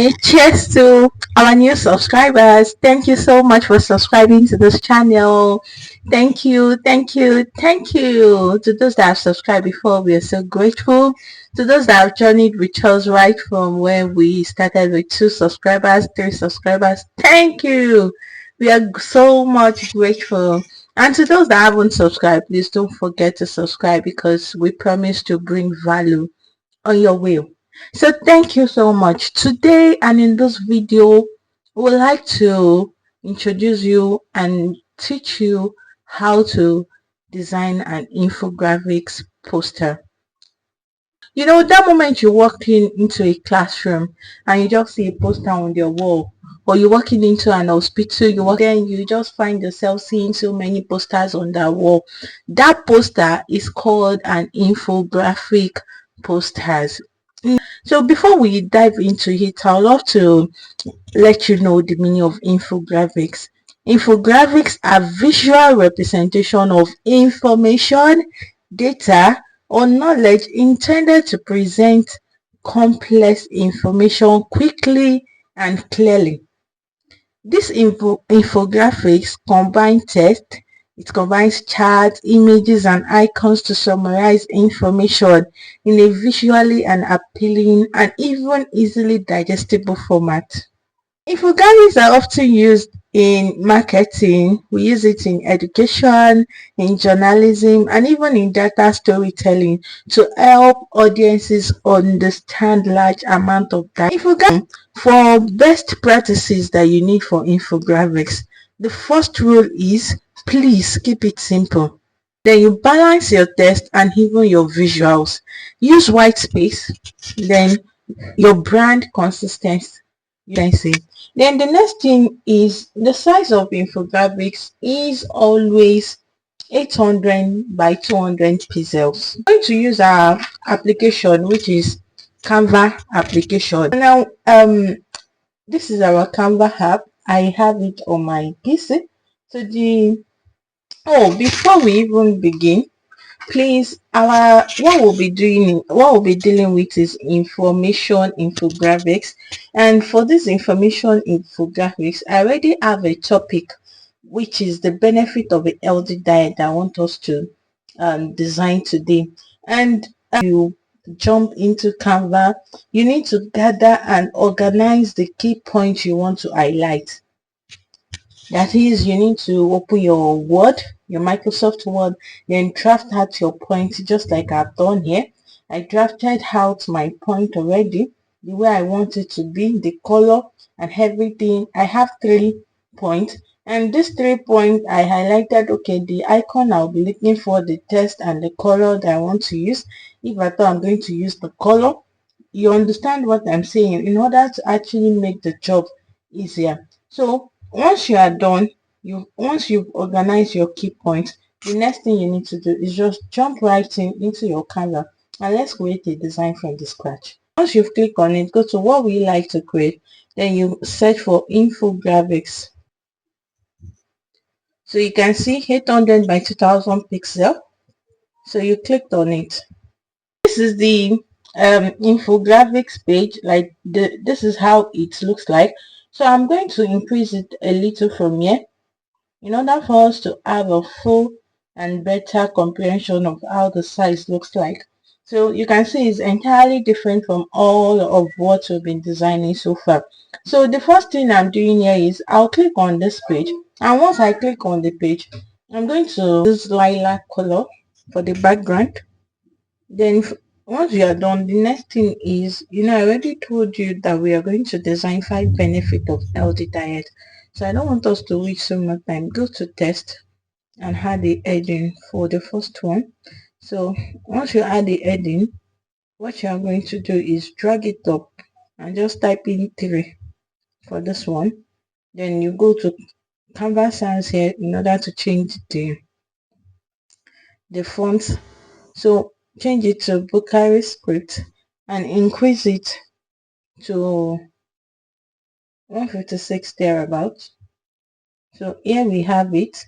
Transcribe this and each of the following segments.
Cheers to our new subscribers. Thank you so much for subscribing to this channel. Thank you, thank you, thank you. To those that have subscribed before, we are so grateful. To those that have journeyed with us right from when we started with 2 subscribers, 3 subscribers, thank you. We are so much grateful. And to those that haven't subscribed, please don't forget to subscribe because we promise to bring value on your way. So thank you so much. Today and in this video, we would like to introduce you and teach you how to design an infographics poster. You know, that moment you walk into a classroom and you just see a poster on your wall, or you're walking into an hospital, then you just find yourself seeing so many posters on that wall. That poster is called an infographic posters. So before we dive into it, I'd love to let you know the meaning of infographics. Infographics are visual representation of information, data, or knowledge intended to present complex information quickly and clearly. This infographics combine text, it combines charts, images, and icons to summarize information in a visually and appealing and even easily digestible format. Infographics are often used in marketing, we use it in education, in journalism, and even in data storytelling to help audiences understand large amount of data. Infographics for best practices that you need for infographics. The first rule is please keep it simple. Then you balance your text and even your visuals. Use white space, then your brand consistency. Then the next thing is the size of infographics is always 800 by 200 pixels. I'm going to use our application, which is Canva application. Now, this is our Canva app. I have it on my PC. So before we even begin, please, our what we'll be dealing with is information infographics. And for this information infographics, I already have a topic, which is the benefit of a healthy diet that I want us to design today. And you jump into Canva, you need to gather and organize the key points you want to highlight. That is, you need to open your Word, your Microsoft Word, then draft out your point just like I've done here. I drafted out my point already, the way I want it to be, the color and everything. I have 3 points, and these 3 points I highlighted, okay, the icon I'll be looking for, the text and the color that I want to use. If I thought I'm going to use the color, you understand what I'm saying, in order to actually make the job easier. So once you are done, once you've organized your key points, the next thing you need to do is just jump right into your Canva and let's create a design from the scratch. Once you've clicked on it, go to what we like to create, then you search for infographics. So you can see 800 by 2000 pixel. So you clicked on it. This is the infographics page. Like this is how it looks like. So I'm going to increase it a little from here in order for us to have a full and better comprehension of how the size looks like. So you can see it's entirely different from all of what we've been designing so far. So the first thing I'm doing here is I'll click on this page, and once I click on the page, I'm going to use lilac color for the background. Then once you are done, the next thing is, I already told you that we are going to design 5 benefits of healthy diet. So I don't want us to waste so much time. Go to test and add the heading for the first one. So once you add the heading, what you are going to do is drag it up and just type in 3 for this one. Then you go to Canva Sans here in order to change the font. So change it to Bucharest script and increase it to 156 thereabouts. So here we have it,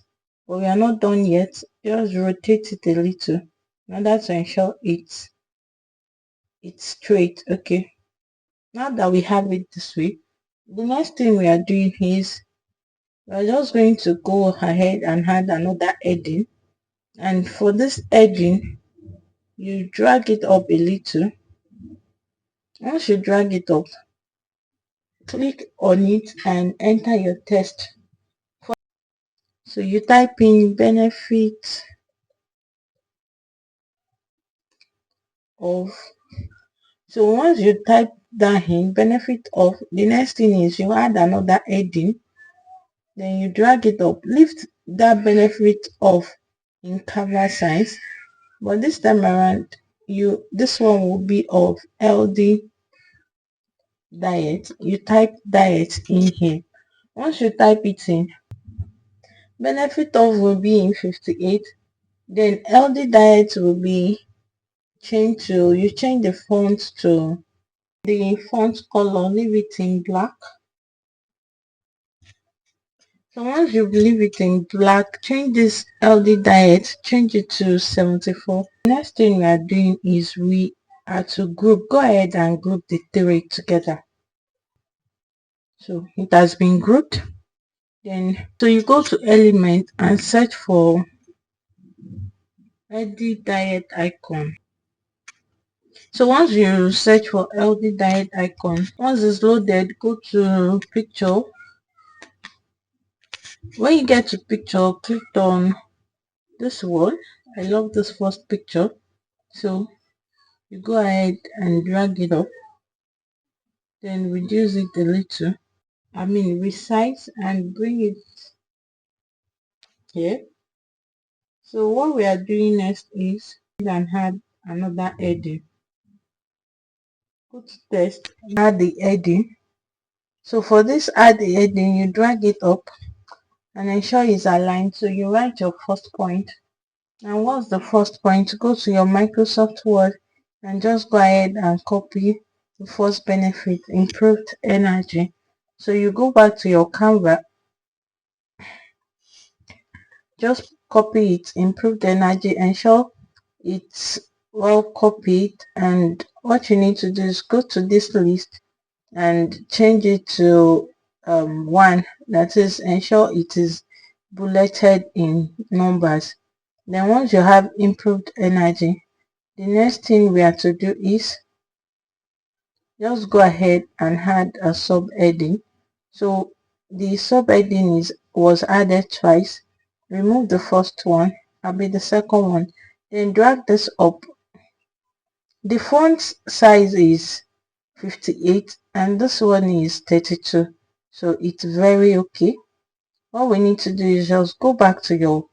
but we are not done yet. Just rotate it a little in order to ensure it's straight. Okay, Now that we have it this way, the next thing we are doing is we're just going to go ahead and add another heading. And for this heading, you drag it up a little. Once you drag it up, click on it and enter your text. So you type in benefit of. So once you type that in, benefit of, the next thing is you add another heading. Then you drag it up. Lift that benefit of in Canva size. But this time around, this one will be of LD diet. You type diet in here. Once you type it in, benefit of will be in 58. Then LD diet will be changed to, you change the font to the font color, leave it in black. So once you leave it in black, change this LD diet, change it to 74. Next thing we are doing is we are to group. Go ahead and group the three together. So it has been grouped. Then so you go to element and search for LD diet icon. So once you search for LD diet icon, once it's loaded, go to picture. When you get to picture, click on this one. I love this first picture. So you go ahead and drag it up, then reduce it a little. Resize and bring it here. So what we are doing next is and add another heading. Go to text, add the heading. So for this add the heading, you drag it up and ensure it's aligned. So you write your first point. And what's the first point? Go to your Microsoft Word and just go ahead and copy the first benefit, improved energy. So you go back to your Canva, just copy it, improved energy, ensure it's well copied. And what you need to do is go to this list and change it to one, that is, ensure it is bulleted in numbers. Then once you have improved energy, the next thing we are to do is just go ahead and add a subheading. So the subheading was added twice. Remove the first one, the second one, then drag this up. The font size is 58 and this one is 32, so it's very okay. All we need to do is just go back to your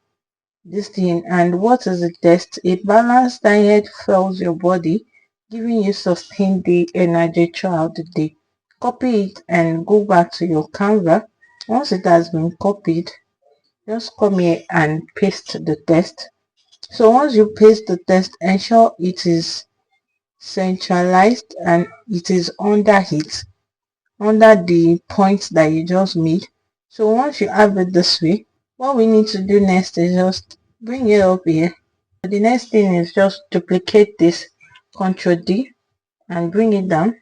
this thing. And what is the test? A balanced diet fuels your body, giving you sustained day energy throughout the day. Copy it and go back to your Canva. Once it has been copied, just come here and paste the test. So once you paste the test, ensure it is centralized and it is under it, under the points that you just made. So once you have it this way, what we need to do next is just bring it up here. The next thing is just duplicate this, Ctrl D, and bring it down.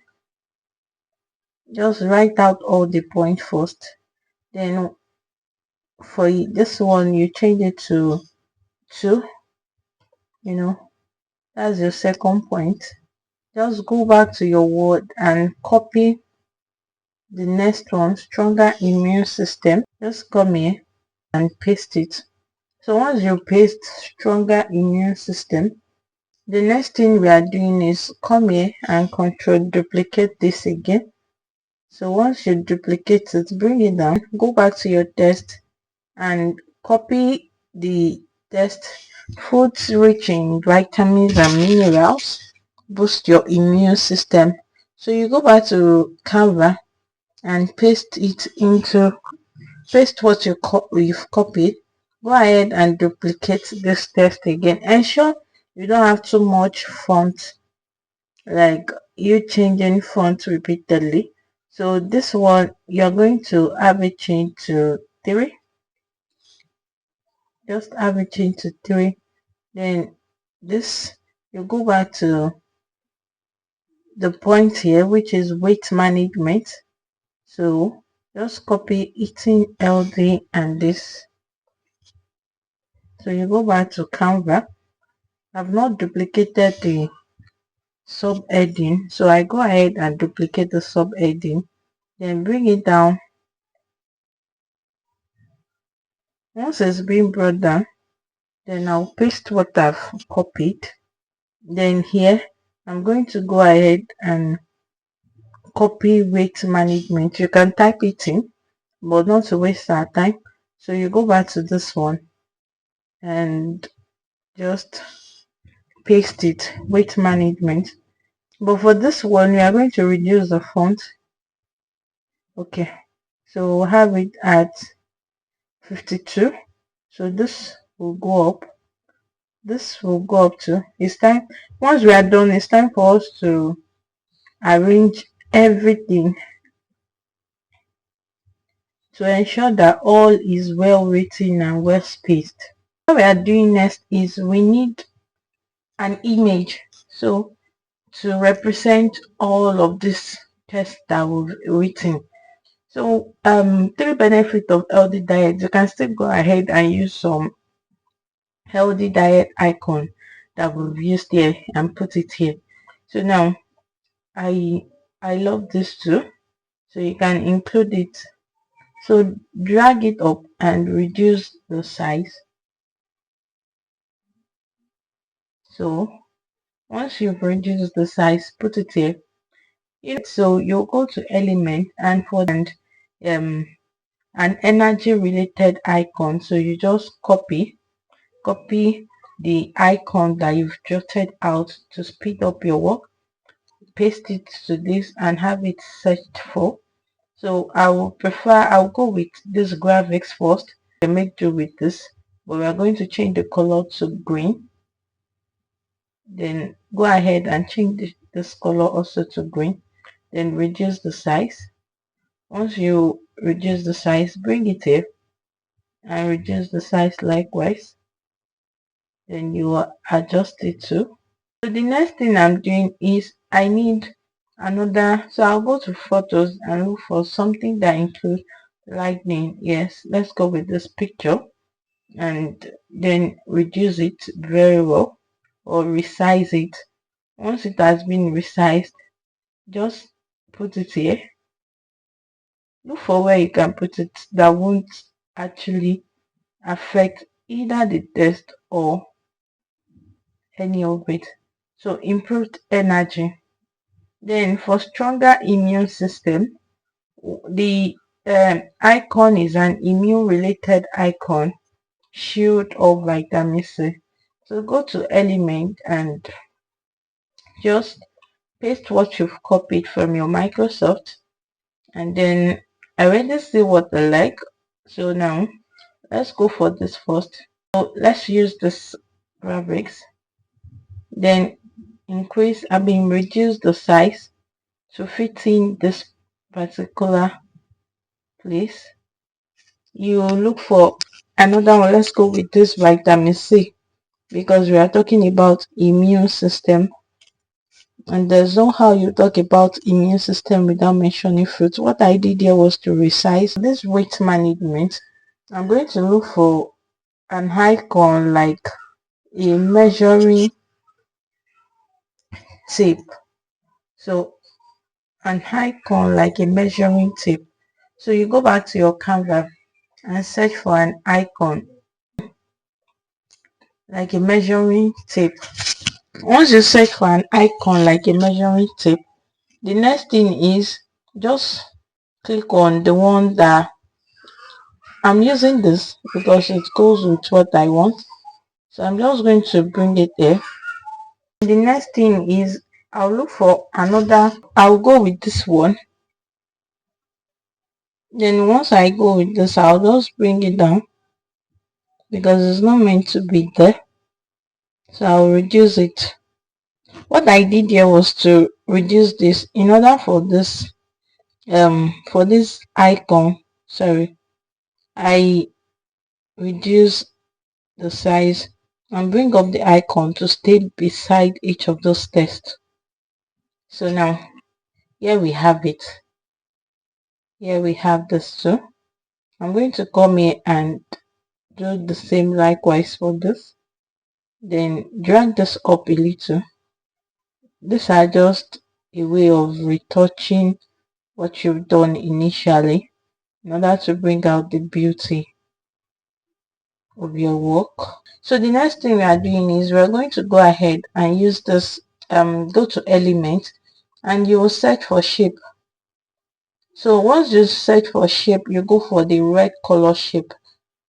Just write out all the points first. Then for this one, you change it to 2. That's your second point. Just go back to your word and copy the next one, stronger immune system. Just come here and paste it. So once you paste stronger immune system, the next thing we are doing is come here and control duplicate this again. So once you duplicate it, bring it down, go back to your text and copy the text. Foods rich in vitamins and minerals boost your immune system. So you go back to Canva and paste what you've copied. Go ahead and duplicate this text again. Ensure you don't have too much font, like you changing font repeatedly. So this one, you're going to have it change to 3. Just have it change to 3. Then this, you go back to the point here, which is weight management. So just copy eating healthy and this. So you go back to Canva. I've not duplicated the subheading, so I go ahead and duplicate the subheading, then bring it down. Once it's been brought down, then I'll paste what I've copied. Then here I'm going to go ahead and copy weight management. You can type it in, but not to waste our time. So you go back to this one and just paste it, weight management. But for this one, we are going to reduce the font. Okay, so we'll have it at 52. So this will go up. This will go up to. It's time. Once we are done, it's time for us to arrange everything to ensure that all is well written and well spaced. What we are doing next is we need an image. So to represent all of this text that we've written. So three benefits of healthy diet. You can still go ahead and use some healthy diet icon that we've used here and put it here. So now I love this too. So you can include it. So drag it up and reduce the size. So once you've reduced the size, put it here. So you'll go to element and for um an energy related icon. So you just copy the icon that you've jotted out to speed up your work, paste it to this and have it searched for. So I'll go with this graphics first and make do with this, but we are going to change the color to green. Then go ahead and change this color also to green, then reduce the size. Once you reduce the size, bring it here and reduce the size likewise. Then you will adjust it too. So the next thing I'm doing is I need another, so I'll go to photos and look for something that includes lightning. Yes, let's go with this picture and then reduce it very well or resize it. Once it has been resized, just put it here. Look for where you can put it that won't actually affect either the text or any of it. So improved energy. Then for stronger immune system, the icon is an immune related icon, shield or vitamin C. So go to element and just paste what you've copied from your Microsoft, and then I already see what I like. So now let's go for this first. So let's use this graphics, then reduce the size to fit in this particular place. You look for another one. Let's go with this vitamin C because we are talking about immune system, and there's no how you talk about immune system without mentioning fruits. What I did here was to resize this weight management. I'm going to look for an icon like a measuring tape. So an icon like a measuring tape. So you go back to your Canva and search for an icon like a measuring tape. Once you search for an icon like a measuring tape, the next thing is just click on the one that I'm using this because it goes with what I want. So I'm just going to bring it there. The next thing is I'll look for another. I'll go with this one. Then once I go with this, I'll just bring it down because it's not meant to be there. So I'll reduce it. What I did here was to reduce this in order for this icon. Sorry, I reduce the size and bring up the icon to stay beside each of those text. So now here we have it. Here we have this too. I'm going to come here and do the same likewise for this. Then drag this up a little. These are just a way of retouching what you've done initially in order to bring out the beauty of your work. So the next thing we are doing is we're going to go ahead and use this go to element, and you will search for shape. So once you search for shape, you go for the red color shape.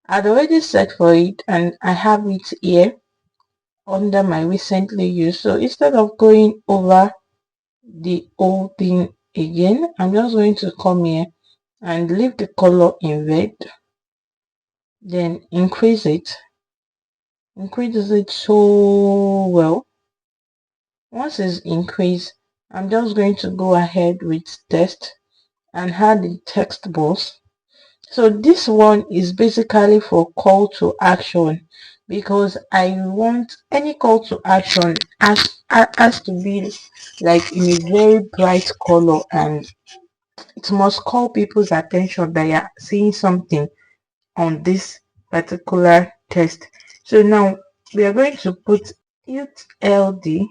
I'd already searched for it and I have it here under my recently used. So instead of going over the whole thing again, I'm just going to come here and leave the color in red, then increase it so well. Once it's increased, I'm just going to go ahead with text and add the text box. So this one is basically for call to action, because I want any call to action has to be like in a very bright color, and it must call people's attention that you're seeing something on this particular text. So now we are going to put it LD,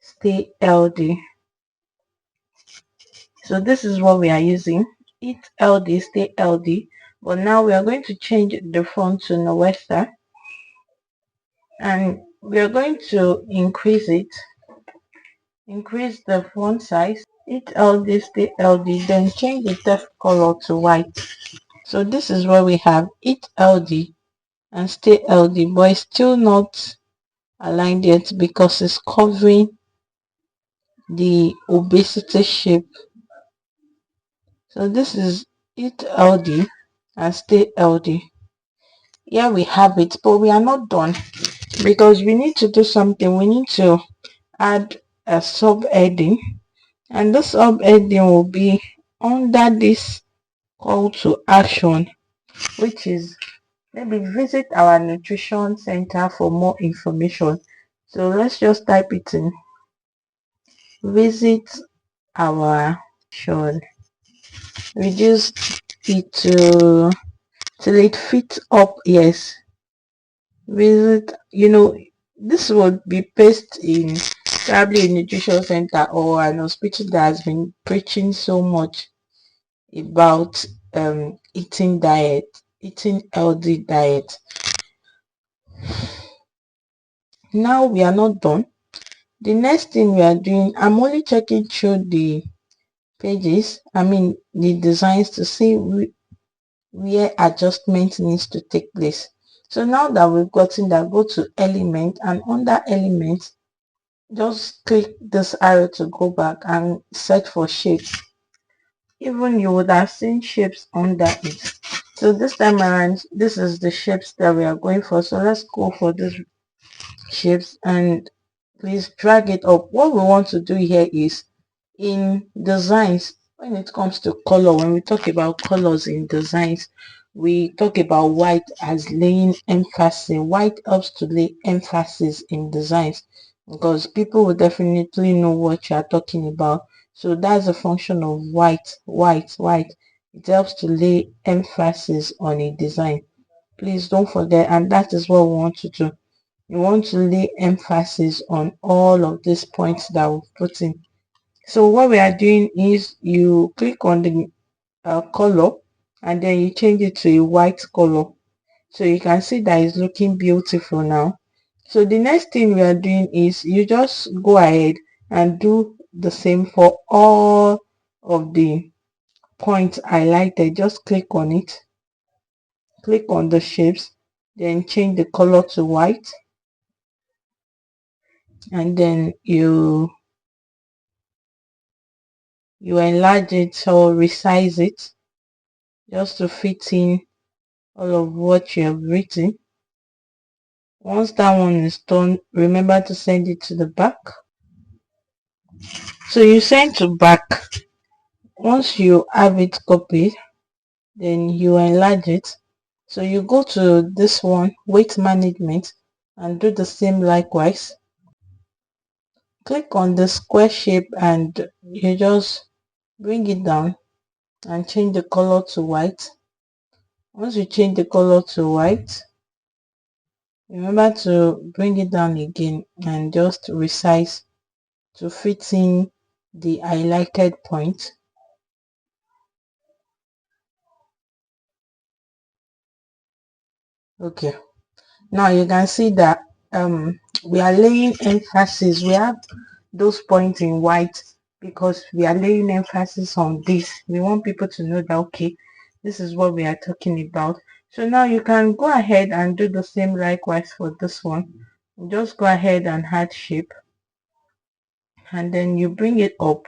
stay LD. So this is what we are using, it LD, stay LD. But now we are going to change the font to Noesta, and we are going to increase the font size, it LD, stay LD, then change the text color to white. So this is what we have, it LD and stay LD, but it's still not aligned yet because it's covering the obesity shape. So this is it LD and stay LD. Here we have it, but we are not done, because we need to do something. We need to add a subheading, and this subheading will be under this call to action, which is maybe visit our nutrition center for more information. So let's just type it in, visit our nutrition, reduce it to till it fits up. Yes, visit, this would be placed in probably a nutrition center or an hospital that has been preaching so much about eating healthy diet. Now we are not done. The next thing we are doing, I'm only checking through the pages, the designs, to see where adjustment needs to take place. So now that we've gotten that, go to element, and under element just click this arrow to go back and search for shapes. Even you would have seen shapes under it. So this time around, this is the shapes that we are going for. So let's go for this shapes, and please drag it up. What we want to do here is, in designs, when it comes to color, when we talk about colors in designs, we talk about white as laying emphasis. White helps to lay emphasis in designs, because people will definitely know what you are talking about. So that's a function of white. It helps to lay emphasis on a design. Please don't forget, and that is what we want to do. You want to lay emphasis on all of these points that we've put in. So what we are doing is, you click on the color, and then you change it to a white color. So you can see that it's looking beautiful now. So the next thing we are doing is, you just go ahead and do the same for all of the points highlighted. Just click on it, click on the shapes, then change the color to white, and then you enlarge it or resize it just to fit in all of what you have written. Once that one is done, remember to send it to the back. So you send to back. Once you have it copied, then you enlarge it. So you go to this one, weight management, and do the same likewise. click on the square shape and you just bring it down and change the color to white. Once you change the color to white, remember to bring it down again and just resize to fit in the highlighted point. Okay, now you can see that we are laying emphasis. We have those points in white because we are laying emphasis on this. We want people to know that okay, this is what we are talking about. So now you can go ahead and do the same likewise for this one. Just go ahead and add shape, and then you bring it up,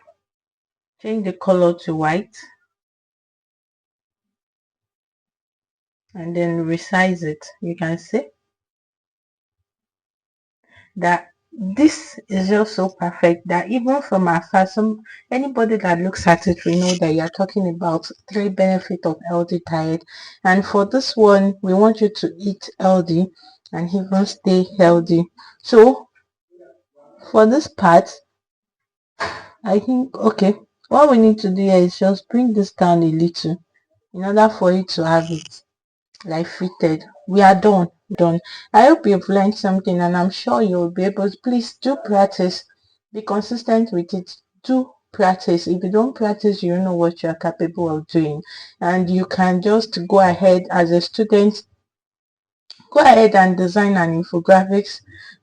change the color to white, and then resize it. You can see that this is just so perfect that even from afar, anybody that looks at it will know that you're talking about three benefits of healthy diet. And for this one, we want you to eat healthy and even stay healthy. So for this part, I think okay, what we need to do here is just bring this down a little in order for you to have it like fitted. We are done. I hope you've learned something, and I'm sure you'll be able to. Please do practice, be consistent with it. Do practice. If you don't practice, you don't know what you're capable of doing, and you can just go ahead as a student, go ahead and design an infographics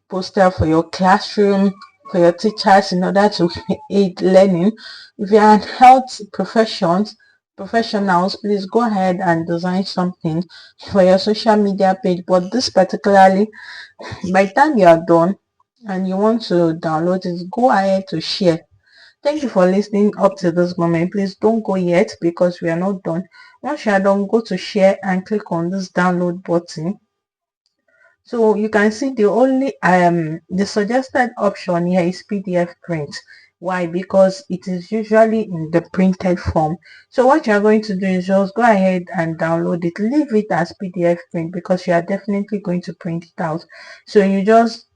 poster for your classroom, for your teachers in order to aid learning. If you are in health professionals, please go ahead and design something for your social media page. But this particularly, by the time you are done and you want to download it, go ahead to share. Thank you for listening up to this moment. Please don't go yet because we are not done. Once you are done, go to share and click on this download button. So you can see the suggested option here is PDF print. Why? Because it is usually in the printed form. So what you're going to do is just go ahead and download it. Leave it as PDF print because you are definitely going to print it out. So you just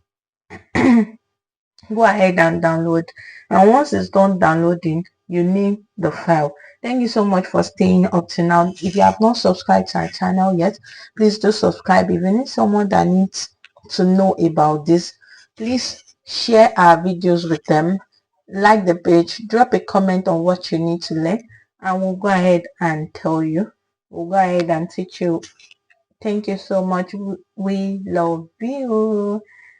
go ahead and download, and once it's done downloading, you name the file. Thank you so much for staying up to now. If you have not subscribed to our channel yet, please do subscribe. If you need someone that needs to know about this, please share our videos with them, like the page, drop a comment on what you need to learn, and we'll go ahead and tell you. We'll go ahead and teach you. Thank you so much. We love you.